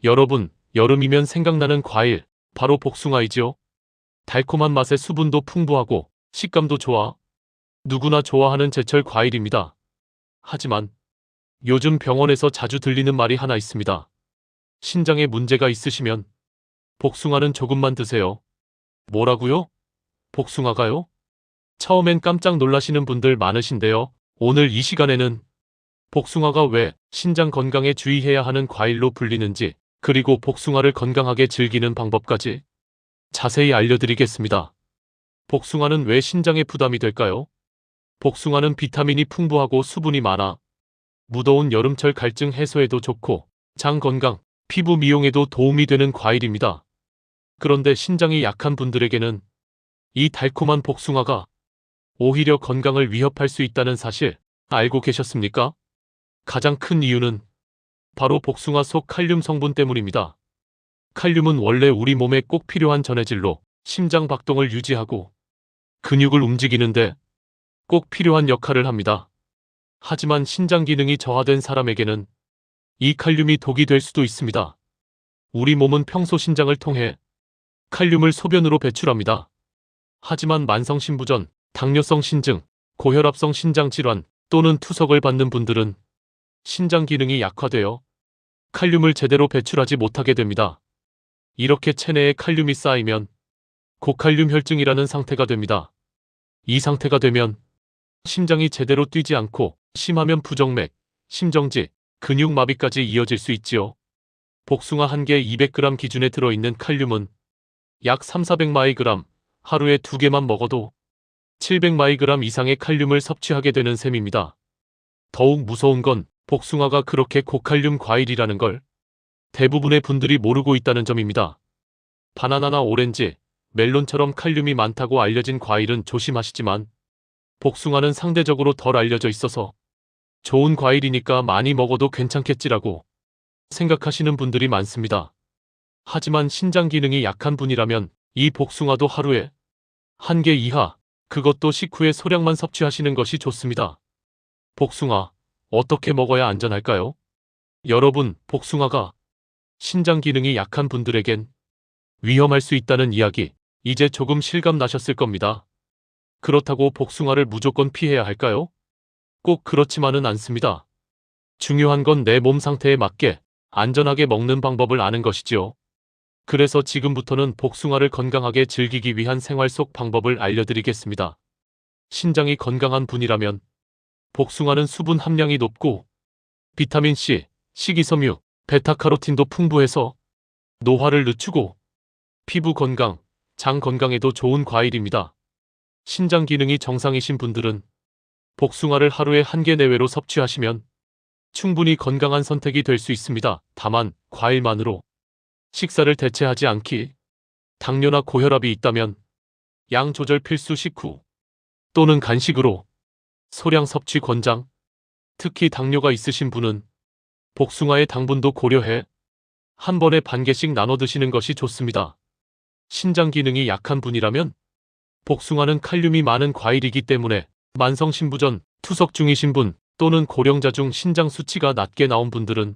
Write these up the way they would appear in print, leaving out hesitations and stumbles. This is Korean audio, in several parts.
여러분, 여름이면 생각나는 과일, 바로 복숭아이지요. 달콤한 맛에 수분도 풍부하고 식감도 좋아. 누구나 좋아하는 제철 과일입니다. 하지만 요즘 병원에서 자주 들리는 말이 하나 있습니다. 신장에 문제가 있으시면 복숭아는 조금만 드세요. 뭐라고요? 복숭아가요? 처음엔 깜짝 놀라시는 분들 많으신데요. 오늘 이 시간에는 복숭아가 왜 신장 건강에 주의해야 하는 과일로 불리는지, 그리고 복숭아를 건강하게 즐기는 방법까지 자세히 알려드리겠습니다. 복숭아는 왜 신장에 부담이 될까요? 복숭아는 비타민이 풍부하고 수분이 많아 무더운 여름철 갈증 해소에도 좋고 장 건강, 피부 미용에도 도움이 되는 과일입니다. 그런데 신장이 약한 분들에게는 이 달콤한 복숭아가 오히려 건강을 위협할 수 있다는 사실 알고 계셨습니까? 가장 큰 이유는 바로 복숭아 속 칼륨 성분 때문입니다. 칼륨은 원래 우리 몸에 꼭 필요한 전해질로 심장 박동을 유지하고 근육을 움직이는데 꼭 필요한 역할을 합니다. 하지만 신장 기능이 저하된 사람에게는 이 칼륨이 독이 될 수도 있습니다. 우리 몸은 평소 신장을 통해 칼륨을 소변으로 배출합니다. 하지만 만성신부전, 당뇨성 신증, 고혈압성 신장질환 또는 투석을 받는 분들은 신장 기능이 약화되어 칼륨을 제대로 배출하지 못하게 됩니다. 이렇게 체내에 칼륨이 쌓이면 고칼륨 혈증이라는 상태가 됩니다. 이 상태가 되면 심장이 제대로 뛰지 않고 심하면 부정맥, 심정지, 근육마비까지 이어질 수 있지요. 복숭아 한 개 200g 기준에 들어있는 칼륨은 약 300~400mg, 하루에 2개만 먹어도 700mg 이상의 칼륨을 섭취하게 되는 셈입니다. 더욱 무서운 건 복숭아가 그렇게 고칼륨 과일이라는 걸 대부분의 분들이 모르고 있다는 점입니다. 바나나나 오렌지, 멜론처럼 칼륨이 많다고 알려진 과일은 조심하시지만 복숭아는 상대적으로 덜 알려져 있어서 좋은 과일이니까 많이 먹어도 괜찮겠지라고 생각하시는 분들이 많습니다. 하지만 신장 기능이 약한 분이라면 이 복숭아도 하루에 한 개 이하, 그것도 식후에 소량만 섭취하시는 것이 좋습니다. 복숭아, 어떻게 먹어야 안전할까요? 여러분, 복숭아가 신장 기능이 약한 분들에겐 위험할 수 있다는 이야기, 이제 조금 실감 나셨을 겁니다. 그렇다고 복숭아를 무조건 피해야 할까요? 꼭 그렇지만은 않습니다. 중요한 건 내 몸 상태에 맞게 안전하게 먹는 방법을 아는 것이지요. 그래서 지금부터는 복숭아를 건강하게 즐기기 위한 생활 속 방법을 알려드리겠습니다. 신장이 건강한 분이라면 복숭아는 수분 함량이 높고 비타민C, 식이섬유, 베타카로틴도 풍부해서 노화를 늦추고 피부 건강, 장 건강에도 좋은 과일입니다. 신장 기능이 정상이신 분들은 복숭아를 하루에 한 개 내외로 섭취하시면 충분히 건강한 선택이 될 수 있습니다. 다만 과일만으로 식사를 대체하지 않기, 당뇨나 고혈압이 있다면 양 조절 필수 식후 또는 간식으로 소량 섭취 권장, 특히 당뇨가 있으신 분은 복숭아의 당분도 고려해 한 번에 반 개씩 나눠 드시는 것이 좋습니다. 신장 기능이 약한 분이라면 복숭아는 칼륨이 많은 과일이기 때문에 만성신부전, 투석 중이신 분 또는 고령자 중 신장 수치가 낮게 나온 분들은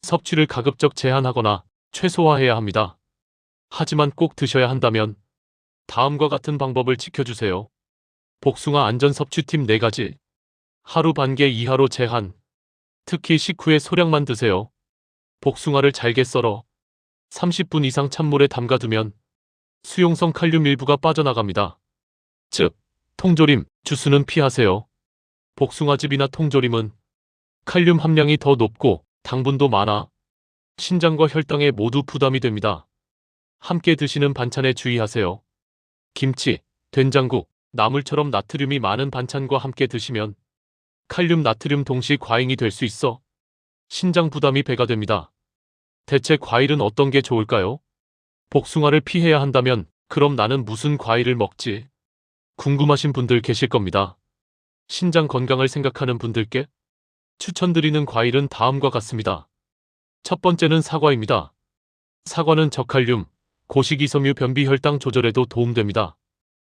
섭취를 가급적 제한하거나 최소화해야 합니다. 하지만 꼭 드셔야 한다면 다음과 같은 방법을 지켜주세요. 복숭아 안전 섭취 팁 4가지. 하루 반 개 이하로 제한. 특히 식후에 소량만 드세요. 복숭아를 잘게 썰어 30분 이상 찬물에 담가두면 수용성 칼륨 일부가 빠져나갑니다. 즉, 통조림, 주스는 피하세요. 복숭아즙이나 통조림은 칼륨 함량이 더 높고 당분도 많아 신장과 혈당에 모두 부담이 됩니다. 함께 드시는 반찬에 주의하세요. 김치, 된장국, 나물처럼 나트륨이 많은 반찬과 함께 드시면 칼륨 나트륨 동시 과잉이 될 수 있어 신장 부담이 배가 됩니다. 대체 과일은 어떤 게 좋을까요? 복숭아를 피해야 한다면 그럼 나는 무슨 과일을 먹지? 궁금하신 분들 계실 겁니다. 신장 건강을 생각하는 분들께 추천드리는 과일은 다음과 같습니다. 첫 번째는 사과입니다. 사과는 저칼륨, 고식이섬유 변비혈당 조절에도 도움됩니다.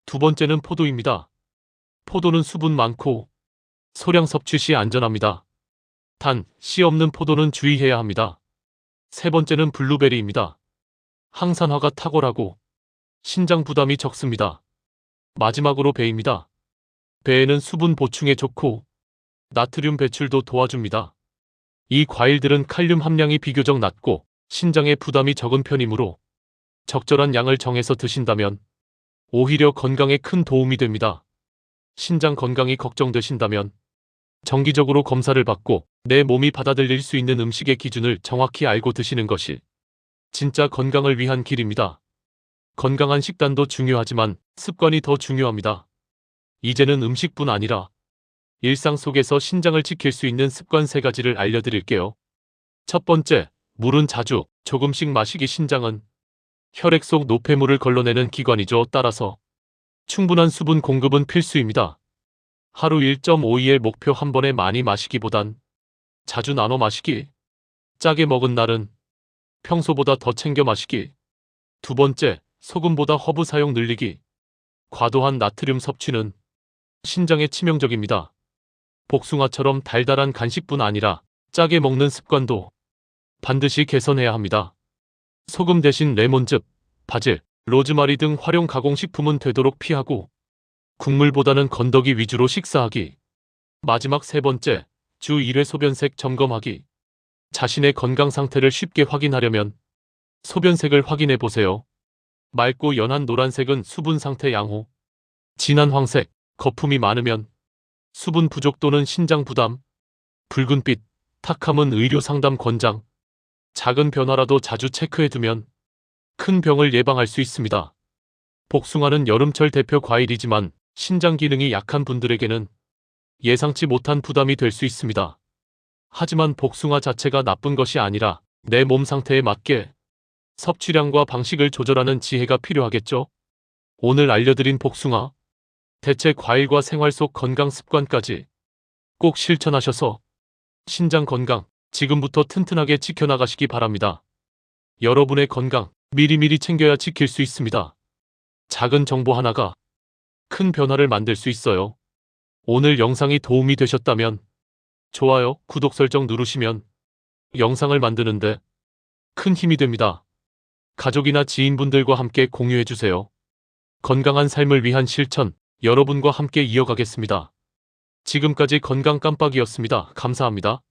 두 번째는 포도입니다. 포도는 수분 많고 소량 섭취 시 안전합니다. 단, 씨 없는 포도는 주의해야 합니다. 세 번째는 블루베리입니다. 항산화가 탁월하고 신장 부담이 적습니다. 마지막으로 배입니다. 배에는 수분 보충에 좋고 나트륨 배출도 도와줍니다. 이 과일들은 칼륨 함량이 비교적 낮고 신장에 부담이 적은 편이므로 적절한 양을 정해서 드신다면 오히려 건강에 큰 도움이 됩니다. 신장 건강이 걱정되신다면 정기적으로 검사를 받고 내 몸이 받아들일 수 있는 음식의 기준을 정확히 알고 드시는 것이 진짜 건강을 위한 길입니다. 건강한 식단도 중요하지만 습관이 더 중요합니다. 이제는 음식뿐 아니라 일상 속에서 신장을 지킬 수 있는 습관 3가지를 알려드릴게요. 첫 번째, 물은 자주, 조금씩 마시기. 신장은 혈액 속 노폐물을 걸러내는 기관이죠. 따라서 충분한 수분 공급은 필수입니다. 하루 1.5ml 목표. 한 번에 많이 마시기보단 자주 나눠 마시기. 짜게 먹은 날은 평소보다 더 챙겨 마시기. 두 번째, 소금보다 허브 사용 늘리기. 과도한 나트륨 섭취는 신장에 치명적입니다. 복숭아처럼 달달한 간식뿐 아니라 짜게 먹는 습관도 반드시 개선해야 합니다. 소금 대신 레몬즙, 바질, 로즈마리 등 활용 가공식품은 되도록 피하고 국물보다는 건더기 위주로 식사하기. 마지막 세 번째, 주 1회 소변색 점검하기. 자신의 건강 상태를 쉽게 확인하려면 소변색을 확인해 보세요. 맑고 연한 노란색은 수분 상태 양호, 진한 황색, 거품이 많으면 수분 부족 또는 신장 부담, 붉은빛, 탁함은 의료 상담 권장. 작은 변화라도 자주 체크해 두면 큰 병을 예방할 수 있습니다. 복숭아는 여름철 대표 과일이지만 신장 기능이 약한 분들에게는 예상치 못한 부담이 될 수 있습니다. 하지만 복숭아 자체가 나쁜 것이 아니라 내 몸 상태에 맞게 섭취량과 방식을 조절하는 지혜가 필요하겠죠. 오늘 알려드린 복숭아, 대체 과일과 생활 속 건강 습관까지 꼭 실천하셔서 신장 건강 지금부터 튼튼하게 지켜나가시기 바랍니다. 여러분의 건강 미리미리 챙겨야 지킬 수 있습니다. 작은 정보 하나가 큰 변화를 만들 수 있어요. 오늘 영상이 도움이 되셨다면 좋아요, 구독 설정 누르시면 영상을 만드는데 큰 힘이 됩니다. 가족이나 지인분들과 함께 공유해주세요. 건강한 삶을 위한 실천, 여러분과 함께 이어가겠습니다. 지금까지 건강 깜빡이었습니다. 감사합니다.